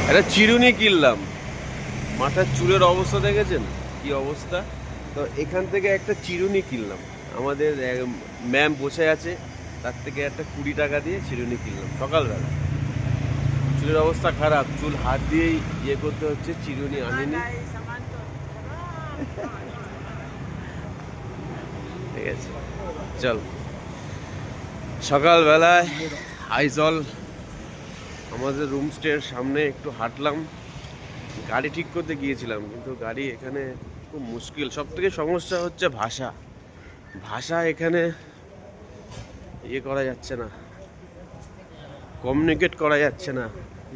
একটা চিরুনি কিনলাম, মাথার চুলের অবস্থা দেখেছেন কি অবস্থা। তো এখান থেকে একটা চিরুনি কিনলাম, আমাদের ম্যাম বসে আছে, তার থেকে একটা 20 টাকা দিয়ে চিরুনি কিনলাম সকালবেলা। চুলের অবস্থা খারাপ, চুল হাত দিয়েই ইয়ে করতে হচ্ছে, চিরুনি আনিনি। ঠিক আছে, চল। সকালবেলায় আইজল আমাদের রুম স্টের সামনে একটু হাঁটলাম, গাড়ি ঠিক করতে গিয়েছিলাম, কিন্তু গাড়ি এখানে খুব মুশকিল। সব থেকে সমস্যা হচ্ছে ভাষা। ভাষা এখানে ইয়ে করা যাচ্ছে না, কমিউনিকেট করা যাচ্ছে না।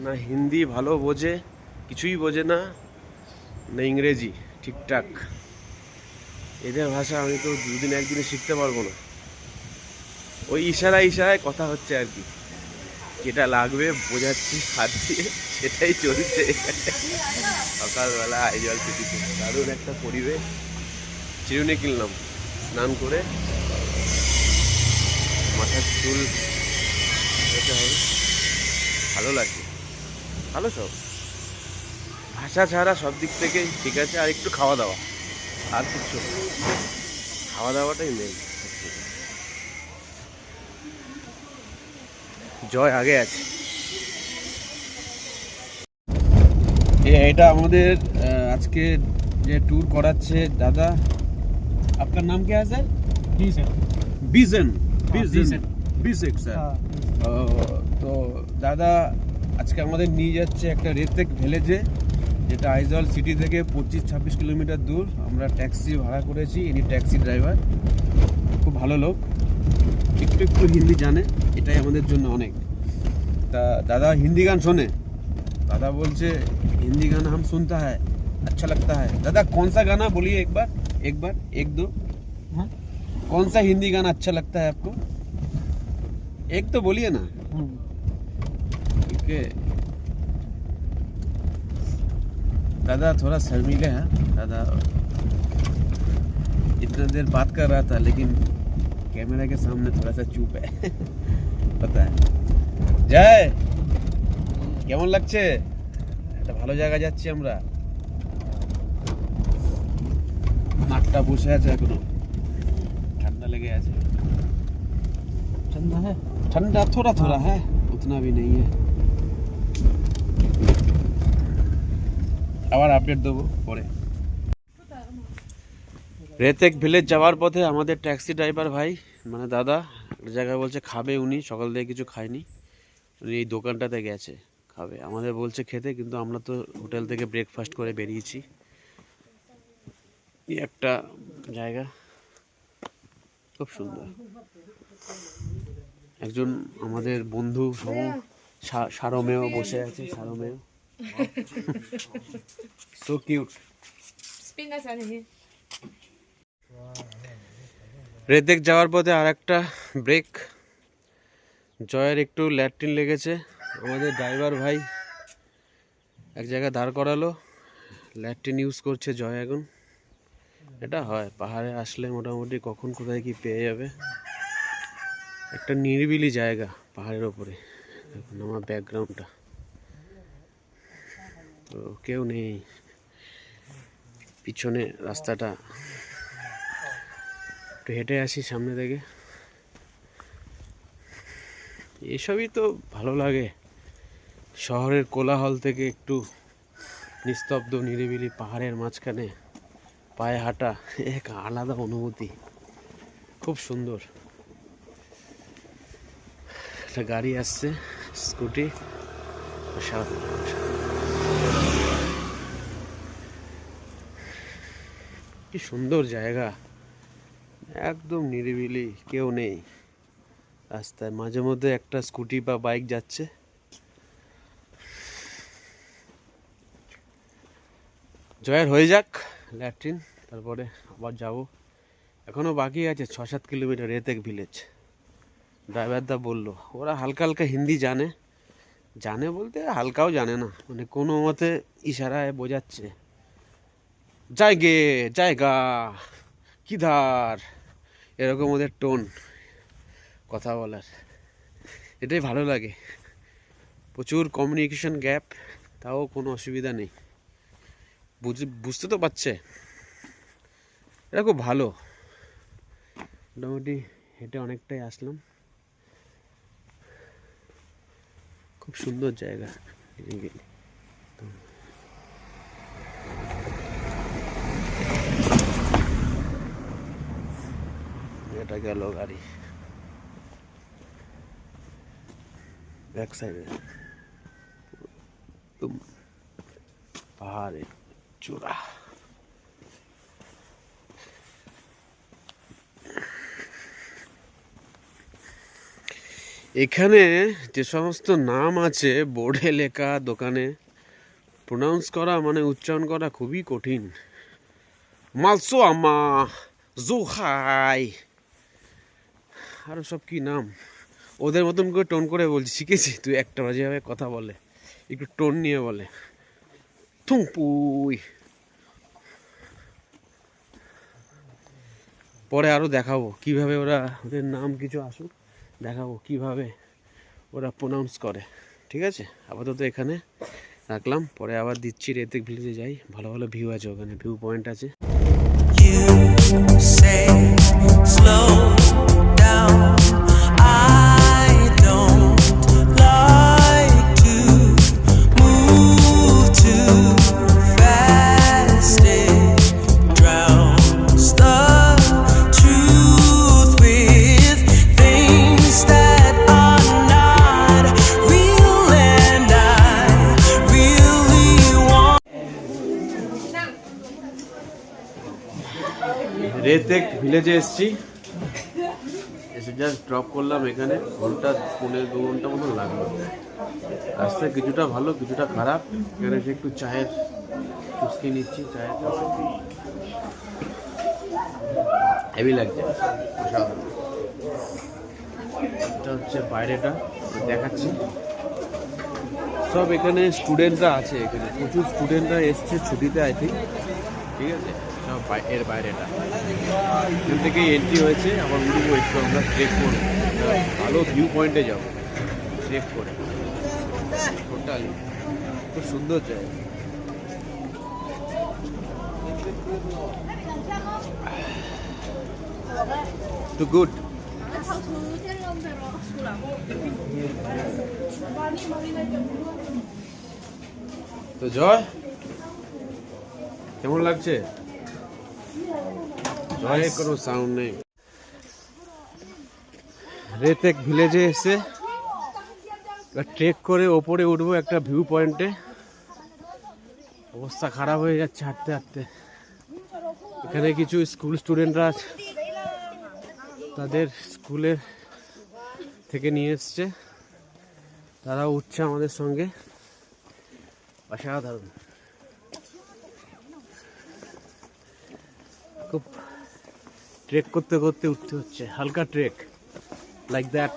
না হিন্দি ভালো বোঝে, কিছুই বোঝে না, না ইংরেজি ঠিকঠাক। এদের ভাষা আমি তো দুদিন একদিনে শিখতে পারবো না। ওই ইশারায় ইশারায় কথা হচ্ছে আর কি, যেটা লাগবে বোঝাচ্ছি হাত দিয়ে, সেটাই চলছে। সকালবেলা আইজল সিটিতে দারুণ একটা পরিবেশ। চিরুনি কিনলাম, স্নান করে মাথার চুল হতে হবে, ভালো লাগছে, ভালো সব। ভাষা ছাড়া সব দিক থেকেই ঠিক আছে, আর একটু খাওয়া দাওয়া, আর কিচ্ছু না। খাওয়া দাওয়াটাই মেন। জয় আগে আছে। এটা আমাদের আজকে যে ট্যুর করাচ্ছে দাদা। আপনার নাম क्या है सर? বিজন। বিজেক স্যার। তো দাদা আজকে আমাদের নিয়ে যাচ্ছে একটা রেতেক ভিলেজে, যেটা আইজল সিটি থেকে 25-26 কিলোমিটার দূর। আমরা ট্যাক্সি ভাড়া করেছি, ইনি ট্যাক্সি ড্রাইভার, খুব ভালো লোক, একটু একটু হিন্দি জানে, এটাই আমাদের জন্য অনেক। তা দাদা হিন্দি গান শোনে, दादा बोलছে हिंदी गाना हम सुनता है, अच्छा लगता है। दादा कौन सा गाना बोलिए एक बार एक दो। हाँ? कौन सा हिंदी गाना अच्छा लगता है आपको? एक तो बोलिए ना। ठीक है दादा, थोड़ा शर्मीले हैं दादा, इतना देर बात कर रहा था लेकिन कैमरा के सामने थोड़ा सा चुप है। पता है। जय, কেমন লাগছে? একটা ভালো জায়গা যাচ্ছি আমরা। নাকটা বসে আছে এখনো, ঠান্ডা লেগে আছে। ठंडा है, ठंडा थोड़ा थोड़ा है, उतना भी नहीं है। আবার আপডেট দেবো পরে। রেতেক ভিলেজ যাওয়ার পথে আমাদের ট্যাক্সি ড্রাইভার ভাই মানে দাদা একটা জায়গায় বলছে খাবে, উনি সকাল থেকে কিছু খায়নি, উনি এই দোকানটাতে গেছে খাবে। আমাদের বলছে খেতে, কিন্তু আমরা তো হোটেল থেকে ব্রেকফাস্ট করে বেরিয়েছি। এই একটা জায়গা খুব সুন্দর। একজন আমাদের বন্ধু সারমেয় বসে আছে, সারমেয় সো কিউট। রেতেক যাওয়ার পথে আর একটা ব্রেক, জয়ের একটু ল্যাট্রিন লেগেছে, আমাদের ড্রাইভার ভাই এক জায়গায় দাঁড় করালো, ল্যাট্রিন ইউজ করছে জয় এখন। এটা হয় পাহাড়ে আসলে, মোটামুটি কখন কোথায় কি পেয়ে যাবে। একটা নিরিবিলি জায়গা পাহাড়ের ওপরে, দেখুন আমার ব্যাকগ্রাউন্ডটা, তো কেউ নেই পিছনে, রাস্তাটা একটু হেঁটে আসি সামনে থেকে। এসবই তো ভালো লাগে, শহরের কোলাহল থেকে একটু নিস্তব্ধ নিরিবিলি পাহাড়ের মাঝখানে পায়ে হাঁটা এক আলাদা অনুভূতি, খুব সুন্দর। একটা গাড়ি আসছে, স্কুটি, কি সুন্দর জায়গা, একদম নিরিবিলি, কেউ নেই রাস্তায়। মাঝে মধ্যে একটা স্কুটি বা বাইক যাচ্ছে। জয়ের হয়ে যাক ল্যাট্রিন, তারপরে আবার যাব। এখনও বাকি আছে 6-7 কিলোমিটার রেতেক ভিলেজ। ড্রাইভারদা বললো ওরা হালকা হালকা হিন্দি জানে, জানে বলতে হালকাও জানে না, মানে কোনো মতে ইশারায় বোঝাচ্ছে, জায়গে জায়গা কিধার, এরকম ওদের টোন কথা বলার, এটাই ভালো লাগে। প্রচুর কমিউনিকেশন গ্যাপ, তাও কোনো অসুবিধা নেই, বুঝতে তো পারছে। এটা খুব ভালো, মোটামুটি হেঁটে অনেকটাই আসলাম। খুব সুন্দর জায়গা। এটা গেল গাড়ি ব্যাক সাইডে, পাহাড়ে চূড়া। এখানে যে সমস্ত নাম আছে বোর্ডে লেখা, দোকানে প্রোনাউন্স করা মানে উচ্চারণ করা খুবই কঠিন। মালসোয়ামা, জোহাই, আরো সব কি নাম, ওদের মতন করে টোন করে বলছি, শিখেছি। তুই একটা যেভাবে কথা বলে একটু টোন নিয়ে বলে, থুংপুই। পরে আরো দেখাবো কিভাবে ওরা, ওদের নাম কিছু আসুক দেখাবো কিভাবে ওরা প্রোনাউন্স করে। ঠিক আছে, আপাতত এখানে রাখলাম, পরে আবার দিচ্ছি। রেতেক ভিলেজে যাই, ভালো ভালো ভিউ আছে ওখানে, ভিউ পয়েন্ট আছে। রেতেক ভিলেজে এসছি, এসে জাস্ট ড্রপ করলাম এখানে। ঘন্টা 1.5-2 ঘন্টা মতো লাগলো। রাস্তা কিছুটা ভালো কিছুটা খারাপ। এখানে এসে একটু চায়ের চুস্কি নিচ্ছি, চায়ের হেভি লাগছে, অসাধারণ। এটা হচ্ছে বাইরেটা দেখাচ্ছি। সব এখানে স্টুডেন্টরা আছে, এখানে প্রচুর স্টুডেন্টরা এসছে ছুটিতে আই থিঙ্ক। ঠিক আছে, সব এর বাইরেটা, এখান থেকে এন্ট্রি হয়েছে। আবার উঠবো একটু, আমরা ট্রেক করবো, ভালো ভিউ পয়েন্টে যাবো ট্রেক করে। টোটালি খুব সুন্দর জায়গা। Too good. তো জয়, কেমন লাগছে? জয়ের কোনো সাউন্ড নেই। রেতেক ভিলেজে এসে ট্রেক করে ওপরে উঠবো একটা ভিউ পয়েন্টে। অবস্থা খারাপ হয়ে যাচ্ছে হাঁটতে হাঁটতে। এখানে কিছু স্কুল স্টুডেন্টরা আছে, তাদের স্কুলের থেকে নিয়ে এসছে, তারা উঠছে আমাদের সঙ্গে। অসাধারণ, খুব ট্রেক করতে করতে উঠতে হচ্ছে, হালকা ট্রেক লাইক দ্যাট।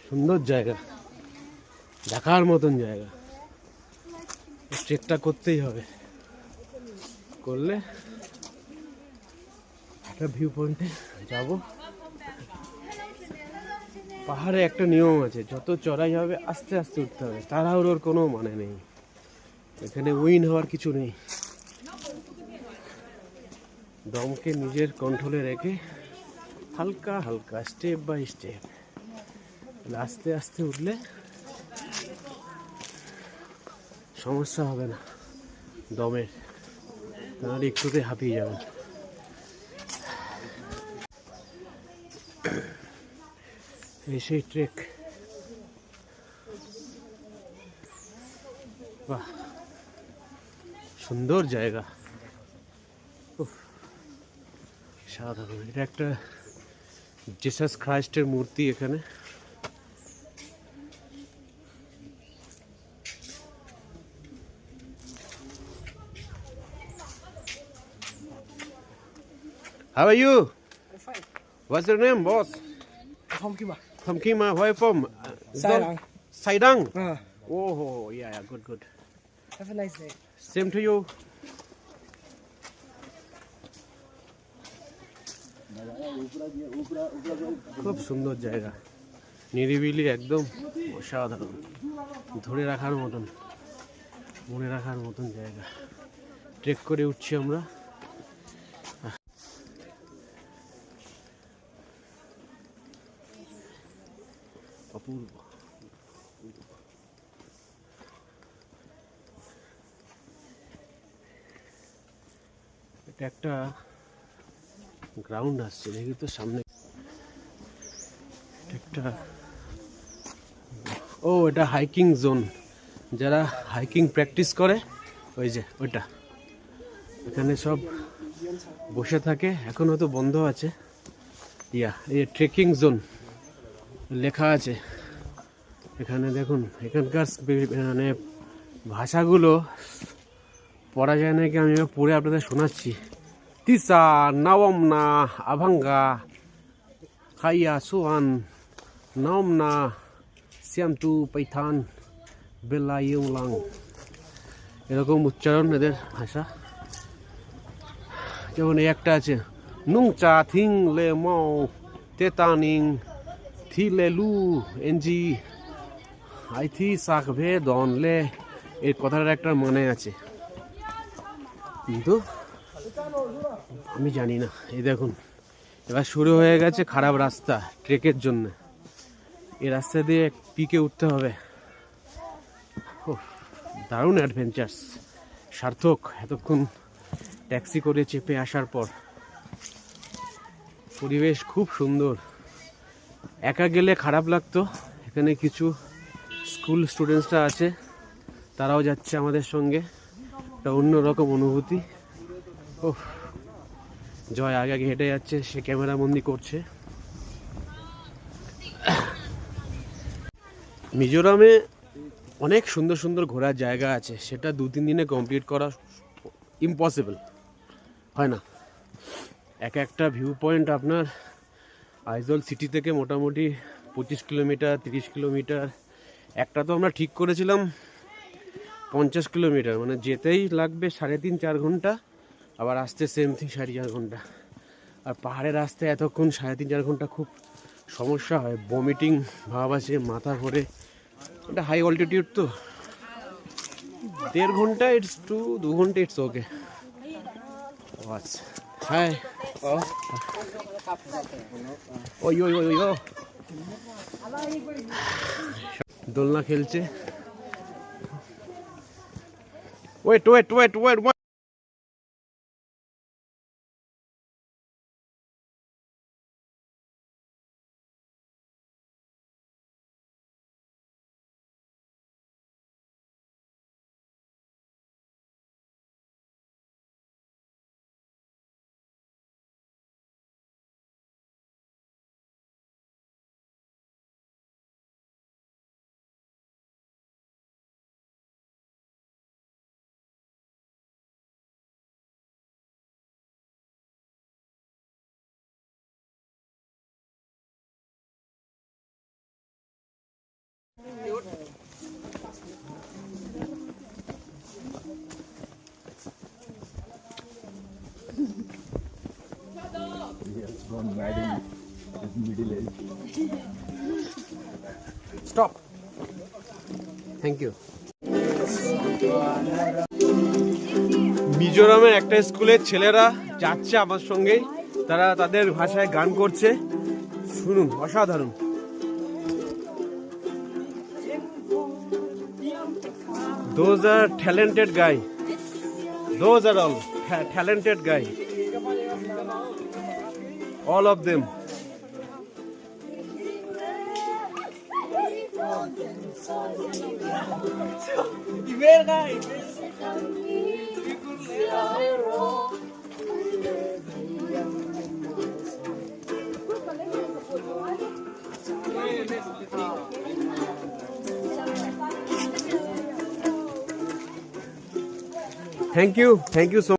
সুন্দর জায়গা, দেখার মতন জায়গা। ট্রেকটা করতেই হবে, করলে একটা ভিউ পয়েন্টে যাব। পাহাড়ে একটা নিয়ম আছে, যত চড়াই হবে আস্তে আস্তে উঠতে হবে, তাড়াহুড়োর কোনো মানে নেই। এখানে উইন হওয়ার কিছু নেই, দমকে নিজের কন্ট্রোলে রেখে হালকা হালকা স্টেপ বাই স্টেপ আস্তে আস্তে উঠলে সমস্যা হবে না দমের, তাহলে একটুতে হাঁপিয়ে যাবে। এই সেই ট্রেক, বাহ সুন্দর জায়গা, সাধারণ। এটা একটা জিসাস খ্রাইস্টের মূর্তি এখানে। How are you? I'm fine. What's your name, boss? From Kima. From Kima. Where you from? Sairang. Sairang. Oh, yeah, good, good. Have a nice day. Same to you. খুব সুন্দর জায়গা, নিরিবিলি একদম অসাধারণ, ধরে রাখার মতন, মনে রাখার মতন জায়গা। ট্রেক করে উঠছি আমরা। অপূর্ব। এটা একটা গ্রাউন্ড আসছে দেখি তো সামনে একটা, ও এটা হাইকিং জোন, যারা হাইকিং প্র্যাকটিস করে ওই যে ওইটা, এখানে সব বসে থাকে, এখন হয়তো বন্ধ আছে। এই ট্রেকিং জোন লেখা আছে এখানে, দেখুন এখানকার মানে ভাষাগুলো পড়া যায় নাকি, আমি পড়ে আপনাদের শোনাচ্ছি। তিসা নবমনা আভাঙ্গা খাইয়া সুহান নমনা শ্যামতু পৈথান বেলা ইউলাং, এরকম উচ্চারণ এদের ভাষা। যেমন এই একটা আছে, নুং চা থিং লে মৌ তেতানিং থি লে লু এনজি আই থি সাক ভে দন লে, এই কথাটার একটা মানে আছে কিন্তু আমি জানি না। এই দেখুন এবার শুরু হয়ে গেছে খারাপ রাস্তা ট্রেকের জন্য, এই রাস্তা দিয়ে পিকে উঠতে হবে। দারুণ অ্যাডভেঞ্চার্স, সার্থক এতক্ষণ ট্যাক্সি করে চেপে আসার পর। পরিবেশ খুব সুন্দর, একা গেলে খারাপ লাগতো, এখানে কিছু স্কুল স্টুডেন্টসরা আছে, তারাও যাচ্ছে আমাদের সঙ্গে, একটা অন্যরকম অনুভূতি। ও জয় আগে আগে হেঁটে যাচ্ছে, সে ক্যামেরা বন্দি করছে। মিজোরামে অনেক সুন্দর সুন্দর ঘোরার জায়গা আছে, সেটা 2-3 দিনে কমপ্লিট করা ইম্পসিবল হয় না। একটা ভিউ পয়েন্ট আপনার আইজল সিটি থেকে মোটামুটি 25 কিলোমিটার 30 কিলোমিটার, একটা তো আমরা ঠিক করেছিলাম 50 কিলোমিটার, মানে যেতেই লাগবে 3.5-4 ঘন্টা, আবার আসতে সেম থিং 4.5 ঘন্টা। আর পাহাড়ের রাস্তায় এতক্ষণ 3.5-4 ঘন্টা খুব সমস্যা হয়, বমিটিং ভাব আছে, মাথা ঘোরে। ওটা হাই অল্টিটিউড তো, 1.5 ঘন্টা ইটস টু 2 ঘন্টা ইটস ওকে। আচ্ছা হাই, ওই ওই ওই ও দোলনা খেলছে। Wait wait wait wait wait, stop, thank you. মিজোরামের একটা স্কুলের ছেলেরা যাচ্ছে আমার সঙ্গেই, তারা তাদের ভাষায় গান করছে, শুনুন অসাধারণ। Those are talented guy. Those are all talented guy. All of them. Thank you so much.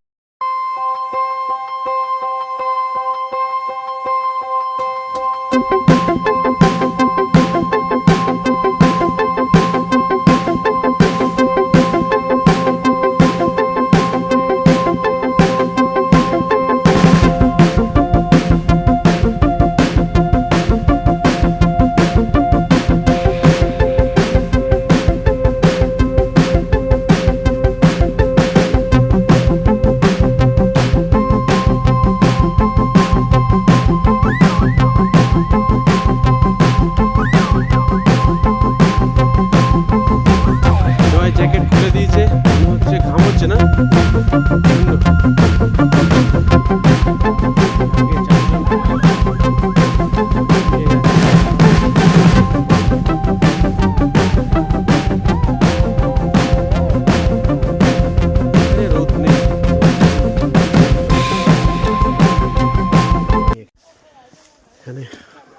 এখানে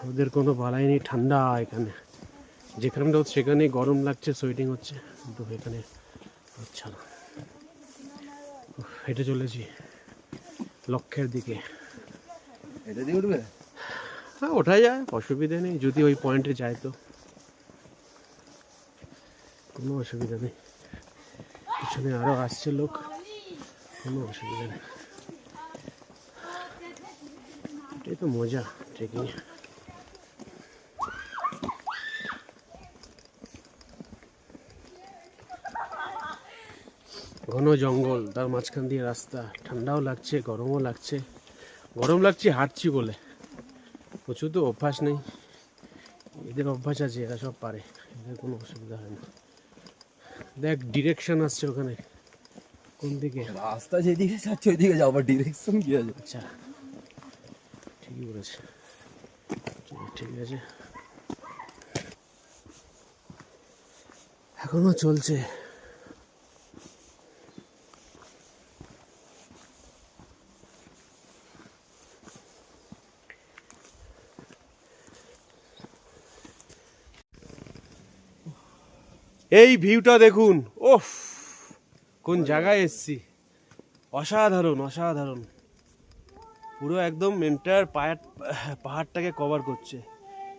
ওদের কোনো বালাই নেই, ঠান্ডা এখানে, যেখানে রোদ সেখানেই গরম লাগছে, সোয়েটিং হচ্ছে, কিন্তু এখানে আচ্ছা না। হেঁটে চলেছি লক্ষ্যের দিকে। এটা দিয়ে উঠবে? হ্যাঁ, ওঠা যায়, অসুবিধা নেই, যদি ওই পয়েন্টে যায় তো কোনো অসুবিধা নেই। পিছনে আরও আসছে লোক, কোনো অসুবিধা নেই। এটাই তো মজা ট্রেকিং। ঘন জঙ্গল, তার মাঝখান দিয়ে রাস্তা, ঠান্ডাও লাগছে গরমও লাগছে। গরম লাগছে হাঁটছি বলে, প্রচুর তো অভ্যাস নেই, এদের অভ্যাস আছে, এরা সব পারে, এদের কোনো অসুবিধা হয় না। দেখ ডিরেকশন আসছে ওখানে, কোন দিকে রাস্তা যেদিকে যাচ্ছে ওইদিকে যাও, আবার ডিরেকশন কি আছে? আচ্ছা ঠিকই বলেছে, ঠিক আছে। এখনো চলছে। এই ভিউটা দেখুন, ওফ কোন জায়গায় এসছি, অসাধারণ অসাধারণ, পুরো একদম এন্টায়ার পাহাড়টাকে কভার করছে।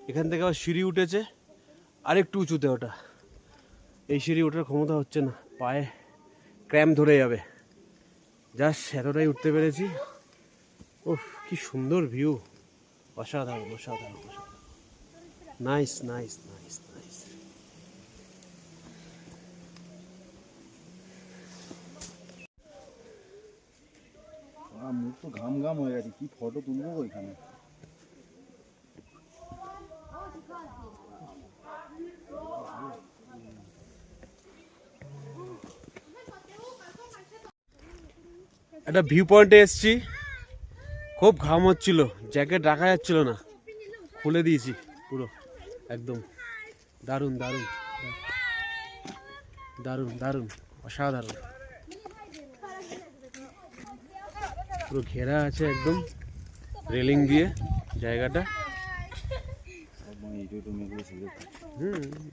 এখান থেকে আবার সিঁড়ি উঠেছে, আরেকটু উঁচুতে ওটা, এই সিঁড়ি ওঠার ক্ষমতা হচ্ছে না, পায়ে ক্র্যাম্প ধরে যাবে। জাস্ট এতটাই উঠতে পেরেছি। ওফ কি সুন্দর ভিউ, অসাধারণ অসাধারণ অসাধারণ, নাইস নাইস নাইস নাইস। মুখ তো ঘাম ঘাম হয়ে গেছে, কি ফটো তুলবো ওইখানে। একটা ভিউ পয়েন্টে এসছি, খুব ঘাম হচ্ছিল, জ্যাকেট রাখা যাচ্ছিল না, খুলে দিয়েছি পুরো একদম। দারুণ দারুণ দারুণ দারুণ অসাধারণ, পুরো ঘেরা আছে একদম রেলিং দিয়ে জায়গাটা।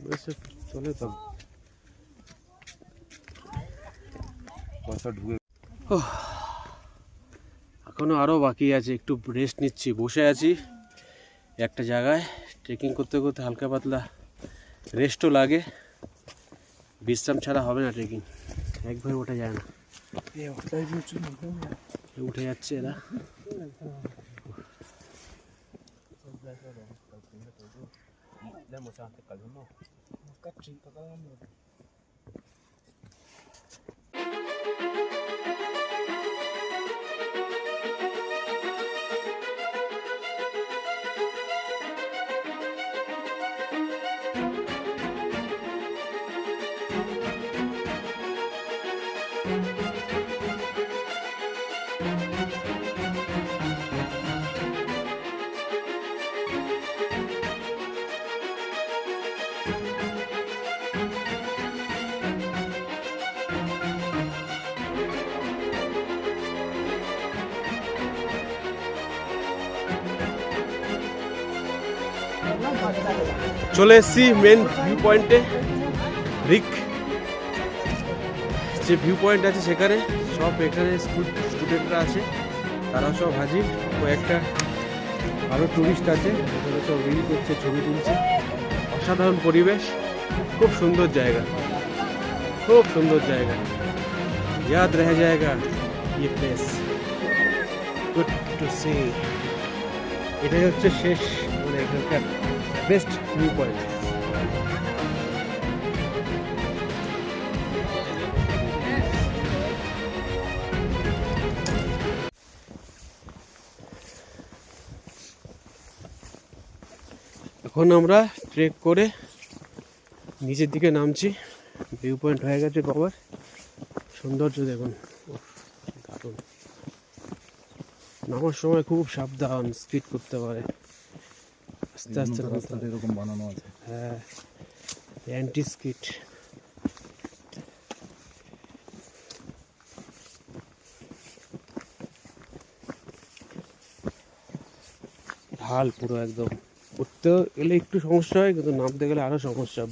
বেশ চলে তো। এখনো আরো বাকি আছে, একটু রেস্ট নিচ্ছি, বসে আছি একটা জায়গায়। ট্রেকিং করতে করতে হালকা পাতলা রেস্টও লাগে, বিশ্রাম ছাড়া হবে না ট্রেকিং, একবার ওঠা যায় না। উঠে যাচ্ছে এরা। চলে এসেছি মেন ভিউ পয়েন্টে। রিক যে ভিউ পয়েন্ট আছে সেখানে সব, এখানে স্টুডেন্টরা আছে, তারা সব হাজির, কয়েকটা আরও টুরিস্ট আছে, তারা সব রিল করছে, ছবি তুলছে। অসাধারণ পরিবেশ, খুব সুন্দর জায়গা, খুব সুন্দর জায়গা, याद रह जाएगा ये प्लेस, गुड टू सी। এটাই হচ্ছে শেষ, মানে এখানকার বেস্ট ভিউ পয়েন্ট। এখন আমরা ট্রেক করে নিচের দিকে নামছি, ভিউ পয়েন্ট হয়ে গেছে কভার। সৌন্দর্য দেখুন, নামার সময় খুব সাবধান, স্কিড করতে পারে, আস্তে আস্তে নামতে রাস্তাটা হবে। এরকম বানানো আছে। হ্যাঁ, অ্যান্টি স্কিড। ঢাল পুরো একদম, উঠতে গেলে একটু সমস্যা হয়, কিন্তু নামতে গেলে আরও সমস্যা।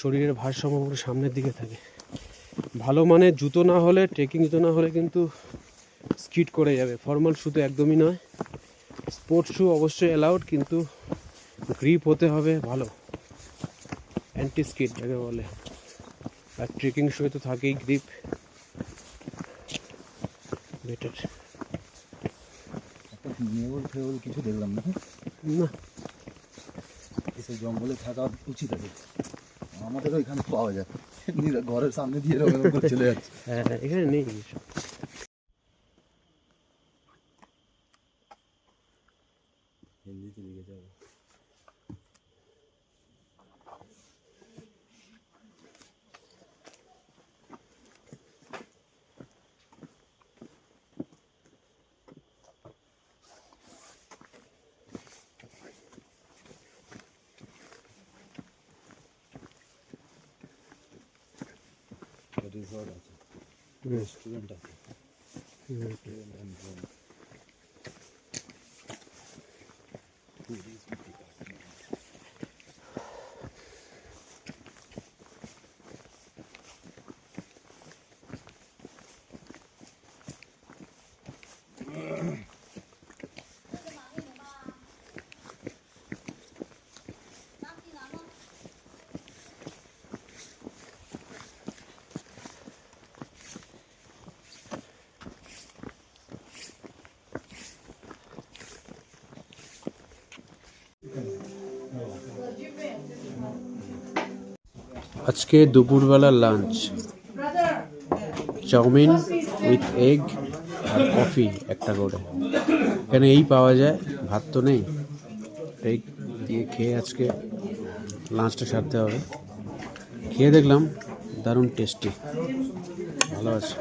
শরীরের ভারসাম্য পুরো সামনের দিকে থাকে। ভালো মানের জুতো না হলে, ট্রেকিং জুতো না হলে কিন্তু স্কিড করে যাবে। ফর্মাল শু তো একদমই নয়। স্পোর্টস শু অবশ্যই অ্যালাউড, কিন্তু গ্রিপ হতে হবে ভালো, অ্যান্টি স্কিড যাকে বলে। আর ট্রেকিং শুয়ে তো থাকেই গ্রিপ, বেটার। একটা নেউল ফেউল কিছু দেখলাম না, না, এসব জঙ্গলে থাকা উচিত আছে। আমাদেরও এখানে পাওয়া যায়, ঘরের সামনে দিয়ে এরকম করে চলে যাচ্ছে। হ্যাঁ এখানে নেই কিছু। হিন্দিতে লিখে যাবে। রিসর্ট আছে, রেস্টুরেন্ট আছে, রেস্টুরেন্ট এন্ড রুম। আজকে দুপুরবেলা লাঞ্চ, চাউমিন উইথ এগ আর কফি একটা করে। এখানে এই পাওয়া যায়, ভাত তো নেই, এই দিয়ে খেয়ে আজকে লাঞ্চটা সারতে হবে। খেয়ে দেখলাম দারুণ টেস্টি, ভালো আছে।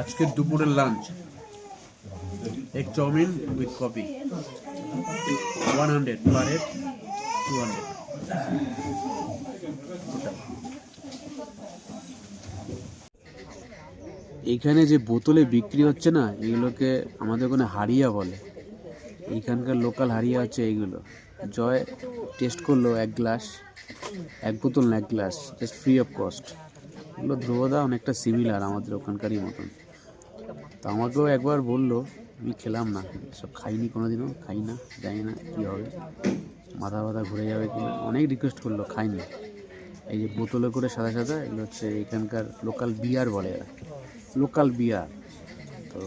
আজকের দুপুরের lunch, egg chow mein with coffee, 100 per head, 200। এইখানে যে বোতলে বিক্রি হচ্ছে না, এগুলোকে আমাদের ওখানে হাড়িয়া বলে। এইখানকার লোকাল হাড়িয়া হচ্ছে এইগুলো। জয় টেস্ট করলো এক গ্লাস, এক বোতল না, এক glass, just free of cost. এগুলো ধ্রুবদা অনেকটা সিমিলার আমাদের ওখানকারই মতন। তো আমাকেও একবার বললো, আমি খেলাম না, সব খাইনি, কোনোদিনও খাই না, জানি না কী হবে, মাথা ব্যথা ঘুরে যাবে কিনা। অনেক রিকোয়েস্ট করলো, খাইনি। এই যে বোতলে করে সাদা সাদা, এগুলো হচ্ছে এখানকার লোকাল বিয়ার বলে এরা, লোকাল বিয়ার। তো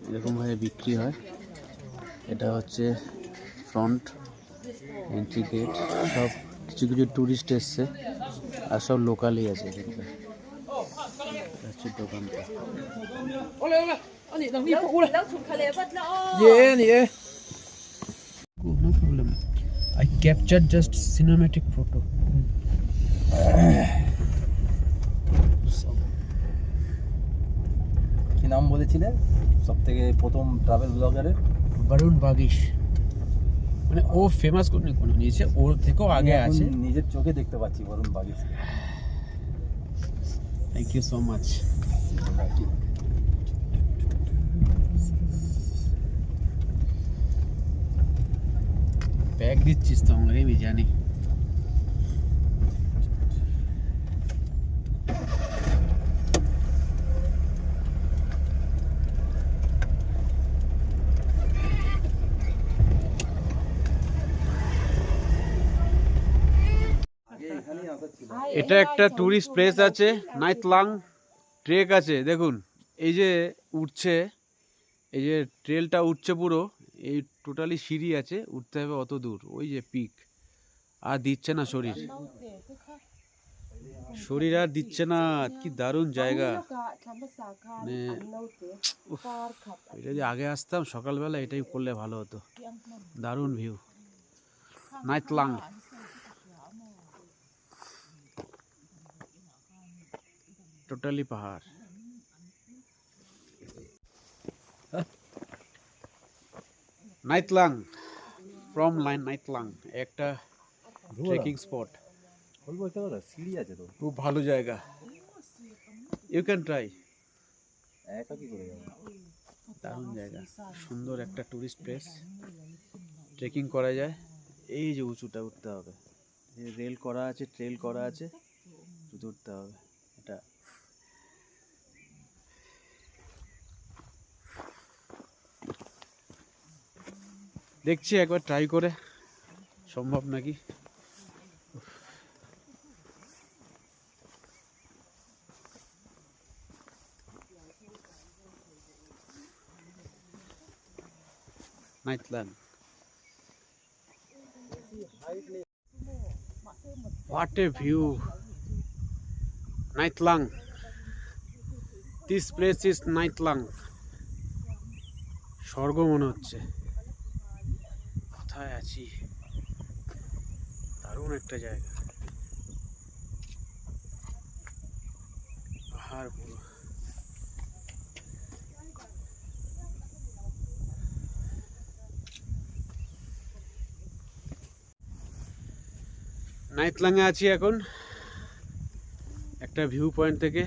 এরকমভাবে বিক্রি হয়। এটা হচ্ছে ফ্রন্ট এন্ট্রি গেট। সব কিছু কিছু ট্যুরিস্ট এসছে, আর সব লোকালই আছে এখানকার। এটা হচ্ছে দোকানটা। No problem. I captured just cinematic photo. কি নাম বলেছিলে সব থেকে প্রথম ট্রাভেল ব্লগারের? বরুণ বাগিশ। মানে ও ফেমাস কোনো কোনো নিয়েছে, ওর থেকেও আগে আছে। নিজের চোখে দেখতে পাচ্ছি Barun Bagis. Thank you so much. Bag দিচ্ছিস তো আমাকে, আমি জানি। এটা একটা টুরিস্ট প্লেস আছে, নাইতলাং ট্রেক আছে। দেখুন এই যে উঠছে, এই যে ট্রেলটা উঠছে পুরো, এই টোটালি সিঁড়ি আছে, উঠতে হবে অত দূর, ওই যে পিক। আর দিচ্ছে না শরীর, শরীর আর দিচ্ছে না, কি দারুণ জায়গা। মানে উফ, এটা যদি আগে আসতাম সকালবেলা এটাই করলে ভালো হতো। দারুণ ভিউ, নাইতলাং। টোটালি পাহাড়। নাইতলাং, ফ্রম লাইন নাইতলাং, একটা ট্রেকিং স্পট। সিঁড়ি আছে তো, খুব ভালো জায়গা, ইউ ক্যান ট্রাই। একা কি করে যাবো? দারুণ জায়গা, সুন্দর একটা টুরিস্ট প্লেস, ট্রেকিং করা যায়। এই যে উঁচুটা উঠতে হবে, রেল করা আছে, ট্রেল করা আছে, শুধু উঠতে হবে। এটা দেখছি একবার ট্রাই করে সম্ভব নাকি। Nightland. What a view! Nightlang. This place is Nightlang. স্বর্গ মনে হচ্ছে। কোথায় আছি? দারুণ একটা জায়গা, পাহাড় পুরো। নাইতলাঙে আছি এখন, একটা ভিউ পয়েন্ট থেকে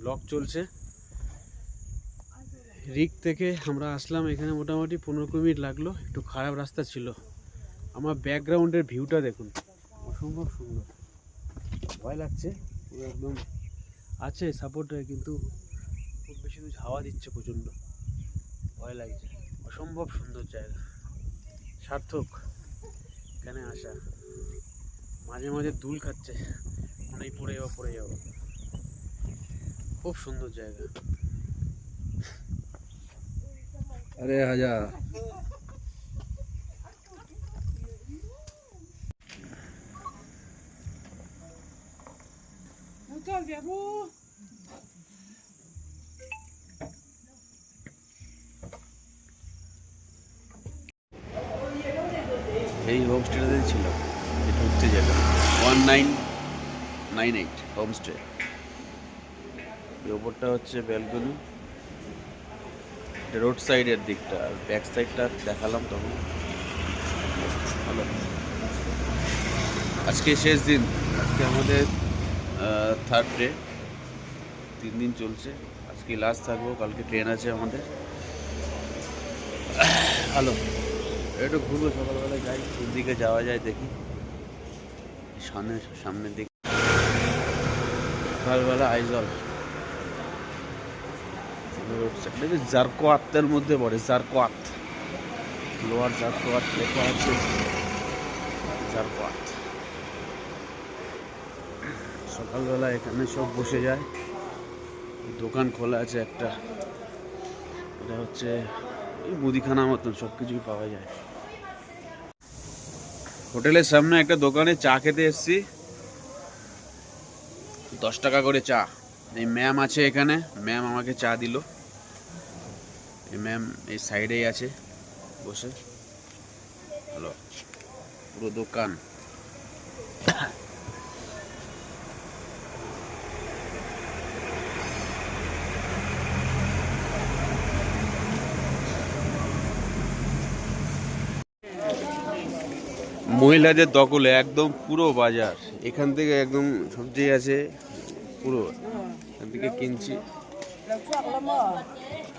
ব্লগ চলছে। রিক থেকে আমরা আসলাম এখানে, মোটামুটি 15-20 মিনিট লাগলো। একটু খারাপ রাস্তা ছিল। আমার ব্যাকগ্রাউন্ডের ভিউটা দেখুন, অসম্ভব সুন্দর। ভয় লাগছে, পুরো একদম আছে সাপোর্ট হয়ে, কিন্তু খুব বেশি দূর হাওয়া দিচ্ছে প্রচণ্ড, ভয় লাগছে। অসম্ভব সুন্দর জায়গা, সার্থক এখানে আসা। মাঝে মাঝে দুল খাচ্ছে, মনে হয় পড়ে যাবো। খুব সুন্দর জায়গা। আরে হাজা এই হোমস্টেটাতে ছিল, এটা হচ্ছে যেটা 1998 হোমস্টে। ওপরটা হচ্ছে ব্যালকনি, রোড সাইডের দিকটা, আর ব্যাক সাইডটা দেখালাম তখন। ভালো। আজকে শেষ দিন, আজকে আমাদের থার্ড ডে, 3 দিন চলছে। আজকে লাস্ট থাকবো, কালকে ট্রেন আছে আমাদের। ভালো, একটু ঘুরবো, সকালবেলা যাই, কোন দিকে যাওয়া যায় দেখি। সামনের দিকে সকালবেলা আইজল রোড সাইড, জারকোয়াতের মধ্যে পড়ে, জারকোয়াত, লোয়ার জারকোয়াত লেখা আছে, জারকোয়াত। সকালবেলা এখানে সব বসে যায়, দোকান খোলা আছে একটা, এটা হচ্ছে এই মুদিখানা মতন, সব কিছুই পাওয়া যায়। হোটেলের সামনে একটা দোকানে চা খেতে এসেছি, 10 টাকা করে চা। এই ম্যাম আছে এখানে, ম্যাম আমাকে চা দিল। এই ম্যাম এই সাইডেই আছে বসে। হ্যালো, পুরো দোকান। মহিলাদের দখলে একদম পুরো বাজার, এখান থেকে একদম সবজি আছে পুরো, এখান থেকে কিনছি।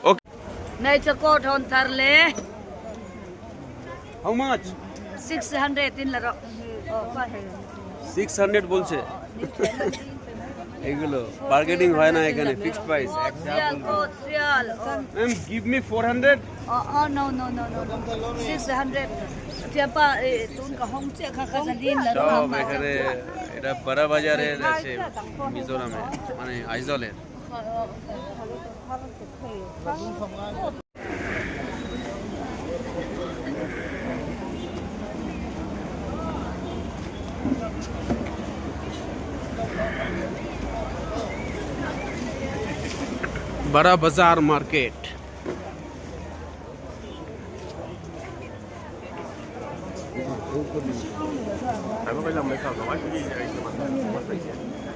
ওকে, Nay chakot hon tarle how much? 600 in laro. 600 বলছে। এগুলো বার্গেনিং হয় না এখানে, fixed price. Sial kot sial. Ma'am give me 400। Oh no 600. Tiapa tun ka hong che kha kha din laro. সব এখানে, এটা বড় বাজারের আছে মিজোরামে, মানে আইজলের। बड़ा बाजार मार्केट।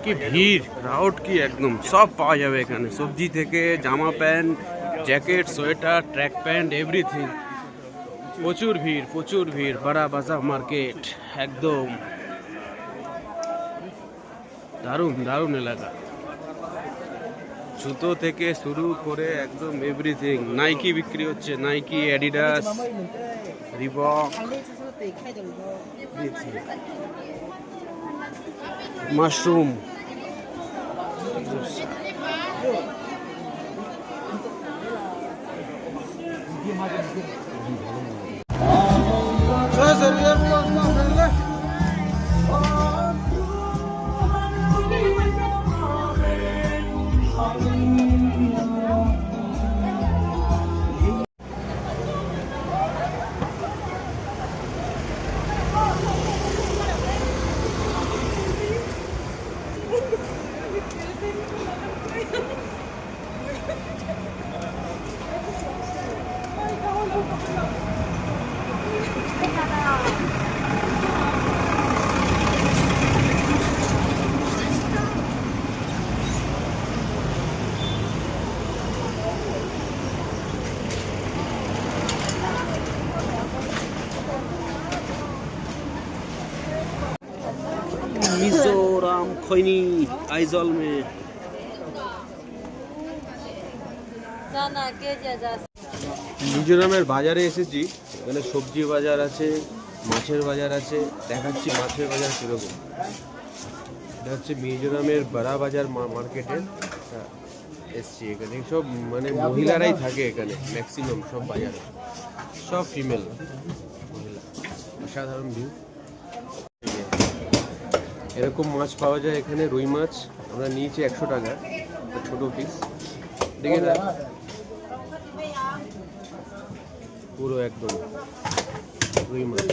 কি ভিড়, ক্রাউড কি একদম, সব পাওয়া যাবে এখানে, সবজি থেকে জামা pant, jacket, sweater, track pant, everything. প্রচুর ভিড়, বড়া বাজার মার্কেট একদম দারুণ এলাকা। জুতো থেকে শুরু করে একদম এভরিথিং। নাইকি বিক্রি হচ্ছে, Nike, Adidas, Reebok, mushroom. Mizoram खैनी आइजल में। মিজোরামের বাজারে এসেছি। এখানে সবজি বাজার আছে, মাছের বাজার আছে। দেখাচ্ছি মাছের বাজার কীরকম। এটা হচ্ছে মিজোরামের বড়া বাজার মার্কেটের এসছি। এখানে সব মানে মহিলারাই থাকে এখানে, ম্যাক্সিমাম সব বাজারে, সব ফিমেল মহিলা। অসাধারণ ভিউ। এরকম মাছ পাওয়া যায় এখানে, রুই মাছ। আমরা নিয়েছি 100 টাকা, ছোট পিস। দেখে না, পুরো একদম রুই মাছ।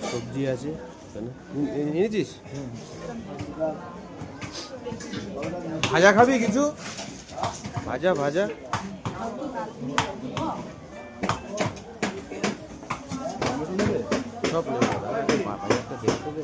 সবজি আছে এনেছিস? ভাজা খাবি কিছু? ভাজা সব বাজারটা দেখতে দে।